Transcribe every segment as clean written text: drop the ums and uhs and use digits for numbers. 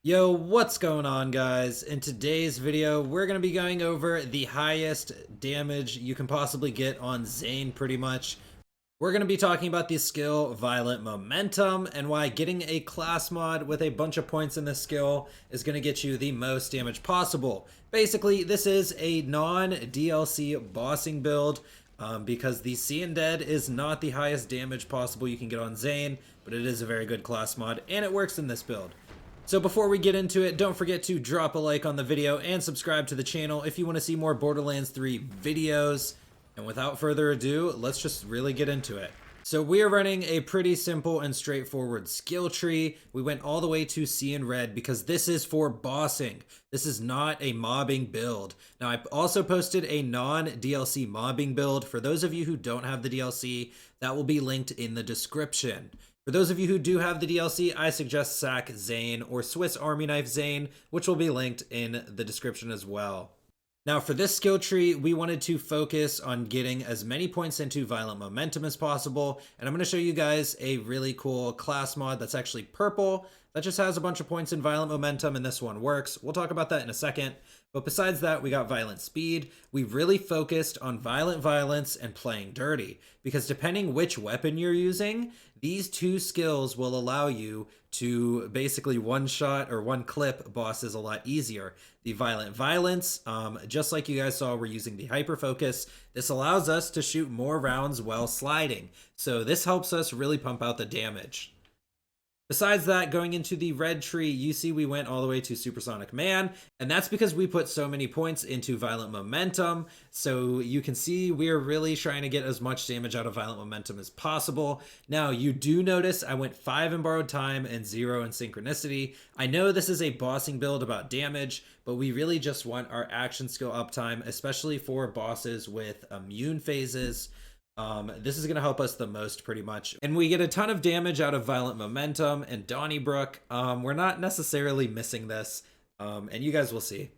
Yo, what's going on, guys? In today's video, we're going to be going over the highest damage you can possibly get on Zane, pretty much. We're going to be talking about the skill Violent Momentum and why getting a class mod with a bunch of points in this skill is going to get you the most damage possible. Basically, this is a non-DLC bossing build because the Seein Dead is not the highest damage possible you can get on Zane, but it is a very good class mod and it works in this build. So before we get into it, don't forget to drop a like on the video and subscribe to the channel if you want to see more Borderlands 3 videos. And without further ado, let's just really get into it. So we are running a pretty simple and straightforward skill tree. We went all the way to seein red because this is for bossing. This is not a mobbing build. Now I also posted a non-DLC mobbing build. For those of you who don't have the DLC, that will be linked in the description. For those of you who do have the DLC, I suggest Sack Zane or Swiss Army Knife Zane, which will be linked in the description as well. Now for this skill tree, we wanted to focus on getting as many points into Violent Momentum as possible, and I'm going to show you guys a really cool class mod that's actually purple, that just has a bunch of points in Violent Momentum, and this one works. We'll talk about that in a second. But besides that, we got Violent Speed. We really focused on Violent Violence and Playing Dirty, because depending which weapon you're using, these two skills will allow you to basically one-shot or one-clip bosses a lot easier. The Violent Violence, just like you guys saw, we're using the Hyper Focus. This allows us to shoot more rounds while sliding, so this helps us really pump out the damage. Besides that, going into the red tree, you see we went all the way to Supersonic Man, and that's because we put so many points into Violent Momentum. So you can see we're really trying to get as much damage out of Violent Momentum as possible. Now, you do notice I went 5 in Borrowed Time and 0 in Synchronicity. I know this is a bossing build about damage, but we really just want our action skill uptime, especially for bosses with immune phases. This is going to help us the most pretty much. And we get a ton of damage out of Violent Momentum and Donnybrook. We're not necessarily missing this, and you guys will see.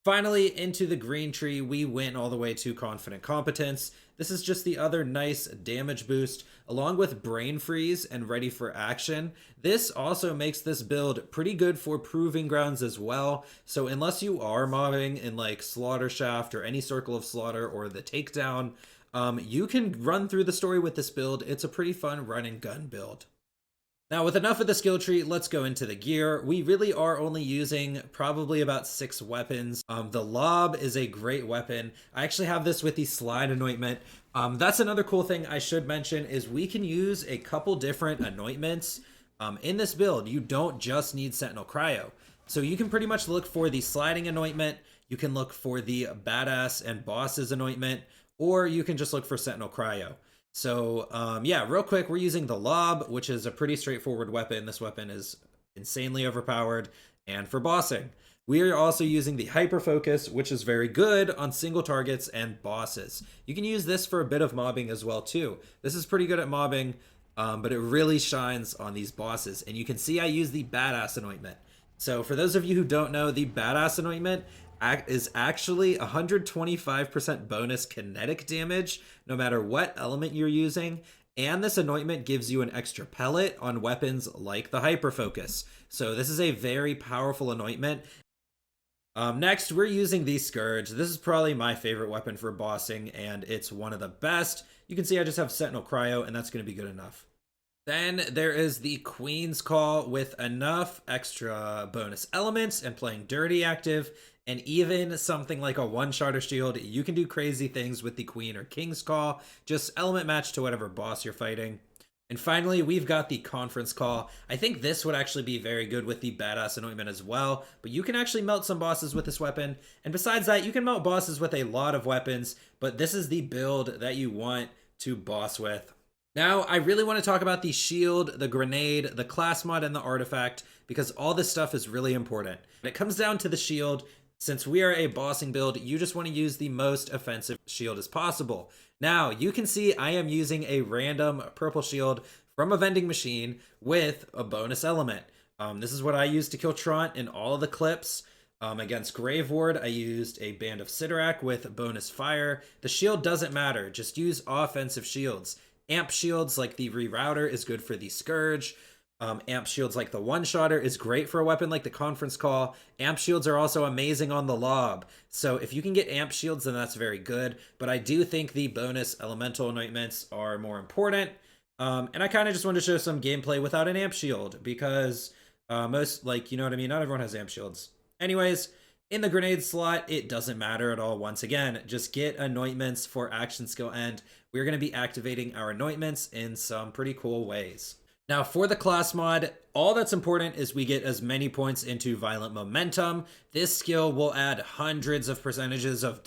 Finally, into the green tree, we went all the way to Confident Competence. This is just the other nice damage boost, along with Brain Freeze and Ready for Action. This also makes this build pretty good for Proving Grounds as well. So unless you are mobbing in like Slaughter Shaft or any Circle of Slaughter or the Takedown, you can run through the story with this build. It's a pretty fun run and gun build. Now, with enough of the skill tree, let's go into the gear. We really are only using probably about 6 weapons. The lob is a great weapon. I actually have this with the slide anointment. That's another cool thing I should mention is we can use a couple different anointments in this build. You don't just need Sentinel Cryo. So you can pretty much look for the sliding anointment. You can look for the badass and bosses anointment, or you can just look for Sentinel Cryo. So yeah, real quick, we're using the lob, which is a pretty straightforward weapon. This weapon is insanely overpowered and for bossing. We are also using the Hyper Focus, which is very good on single targets and bosses. You can use this for a bit of mobbing as well too. This is pretty good at mobbing, but it really shines on these bosses. And you can see I use the Badass Anointment. So for those of you who don't know, the Badass Anointment is actually 125% bonus kinetic damage no matter what element you're using, and this anointment gives you an extra pellet on weapons like the Hyper Focus. So this is a very powerful anointment. Next, we're using the Scourge. This is probably my favorite weapon for bossing, and it's one of the best. You can see I just have Sentinel Cryo, and that's going to be good enough. Then there is the Queen's Call with enough extra bonus elements and Playing Dirty active, and even something like a one-shotter shield. You can do crazy things with the Queen or King's Call, just element match to whatever boss you're fighting. And finally, we've got the Conference Call. I think this would actually be very good with the Badass Anointment as well, but you can actually melt some bosses with this weapon. And besides that, you can melt bosses with a lot of weapons, but this is the build that you want to boss with. Now, I really want to talk about the shield, the grenade, the class mod, and the artifact, because all this stuff is really important. When it comes down to the shield, since we are a bossing build, you just want to use the most offensive shield as possible. Now, you can see I am using a random purple shield from a vending machine with a bonus element. This is what I used to kill Trant in all of the clips. Against Grave Ward, I used a Band of Sidorak with bonus fire. The shield doesn't matter, just use offensive shields. Amp shields like the Rerouter is good for the Scourge. Amp shields like the one-shotter is great for a weapon like the conference call. Amp shields are also amazing on the lob. So if you can get amp shields, then that's very good. But I do think the bonus elemental anointments are more important. And I kind of just wanted to show some gameplay without an amp shield because most, like, you know what I mean? Not everyone has amp shields. Anyways, in the grenade slot, it doesn't matter at all. Once again, just get anointments for action skill end. We're going to be activating our anointments in some pretty cool ways. Now, for the class mod, all that's important is we get as many points into violent momentum. This skill will add hundreds of percentages of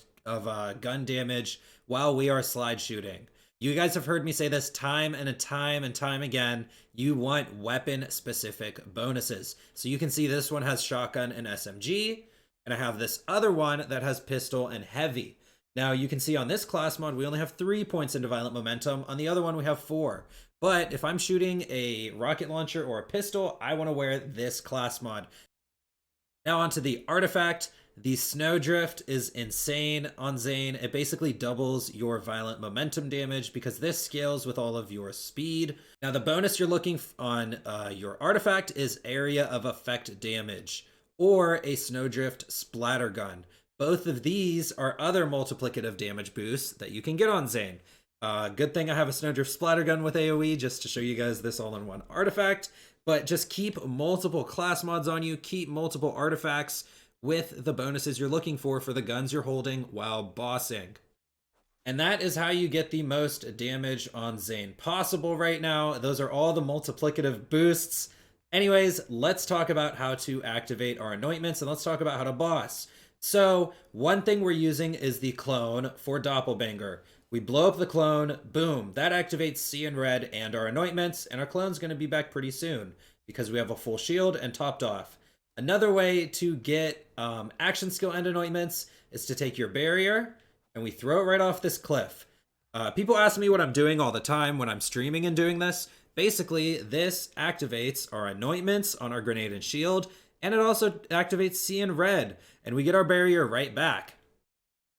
gun damage while we are slide shooting. You guys have heard me say this time and time again. You want weapon-specific bonuses. So you can see this one has shotgun and SMG, and I have this other one that has pistol and heavy. Now, you can see on this class mod, we only have 3 points into violent momentum. On the other one, we have 4. But if I'm shooting a rocket launcher or a pistol, I want to wear this class mod. Now onto the artifact. The Snowdrift is insane on Zane. It basically doubles your violent momentum damage because this scales with all of your speed. Now the bonus you're looking on your artifact is area of effect damage or a Snowdrift splatter gun. Both of these are other multiplicative damage boosts that you can get on Zane. Good thing I have a Snowdrift splatter gun with AoE just to show you guys this all-in-one artifact. But just keep multiple class mods on you, keep multiple artifacts with the bonuses you're looking for the guns you're holding while bossing. And that is how you get the most damage on Zane possible right now. Those are all the multiplicative boosts. Anyways, let's talk about how to activate our anointments and let's talk about how to boss. So one thing we're using is the clone for Doppelbanger. We blow up the clone, boom, that activates seein red and our anointments, and our clone's going to be back pretty soon because we have a full shield and topped off. Another way to get action skill and anointments is to take your barrier and we throw it right off this cliff. People ask me what I'm doing all the time when I'm streaming and doing this. Basically, this activates our anointments on our grenade and shield, and it also activates seein red, and we get our barrier right back.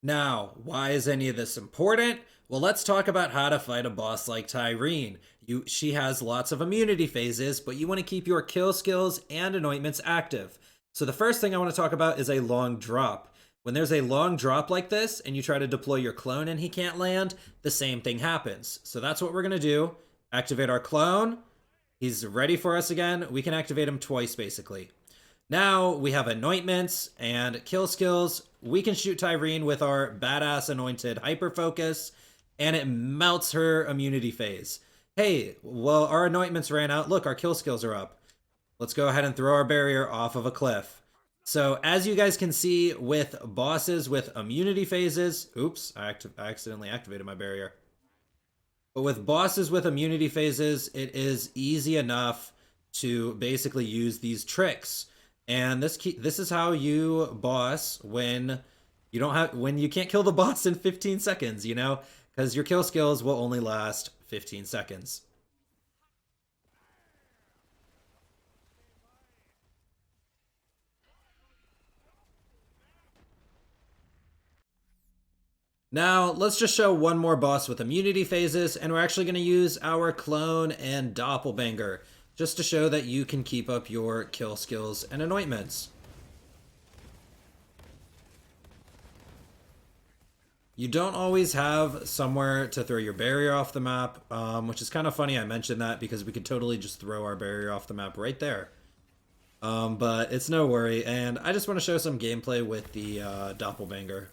Now, why is any of this important? Well, let's talk about how to fight a boss like Tyreen. She has lots of immunity phases, but you want to keep your kill skills and anointments active. So the first thing I want to talk about is a long drop. When there's a long drop like this and you try to deploy your clone and he can't land, the same thing happens. So that's what we're going to do. Activate our clone. He's ready for us again. We can activate him twice, basically. Now we have anointments and kill skills. We can shoot Tyreen with our badass anointed hyper focus, and it melts her immunity phase. Hey, well, our anointments ran out. Look, our kill skills are up. Let's go ahead and throw our barrier off of a cliff. So as you guys can see with bosses with immunity phases, oops, I accidentally activated my barrier. But with bosses with immunity phases, it is easy enough to basically use these tricks. And this is how you boss when you can't kill the boss in 15 seconds, you know, because your kill skills will only last 15 seconds. Now, let's just show one more boss with immunity phases, and we're actually going to use our clone and Doppelbanger, just to show that you can keep up your kill skills and anointments. You don't always have somewhere to throw your barrier off the map, which is kind of funny I mentioned that because we could totally just throw our barrier off the map right there. But it's no worry, and I just want to show some gameplay with the Doppelbanger.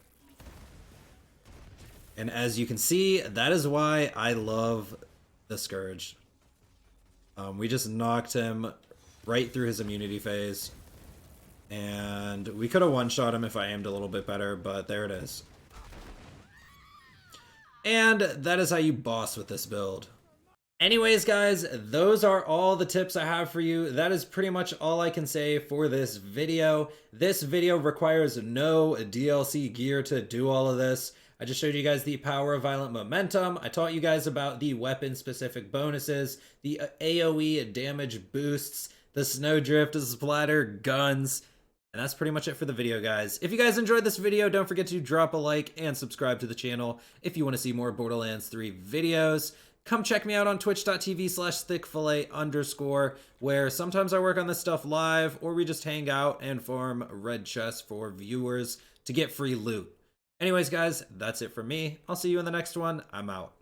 And as you can see, that is why I love the Scourge. We just knocked him right through his immunity phase. And we could have one-shot him if I aimed a little bit better, but there it is. And that is how you boss with this build. Anyways, guys, those are all the tips I have for you. That is pretty much all I can say for this video. This video requires no DLC gear to do all of this. I just showed you guys the power of violent momentum. I taught you guys about the weapon-specific bonuses, the AoE damage boosts, the snowdrift, the splatter, guns, and that's pretty much it for the video, guys. If you guys enjoyed this video, don't forget to drop a like and subscribe to the channel if you want to see more Borderlands 3 videos. come check me out on twitch.tv/thickfillet_, where sometimes I work on this stuff live, or we just hang out and farm red chests for viewers to get free loot. Anyways, guys, that's it for me. I'll see you in the next one. I'm out.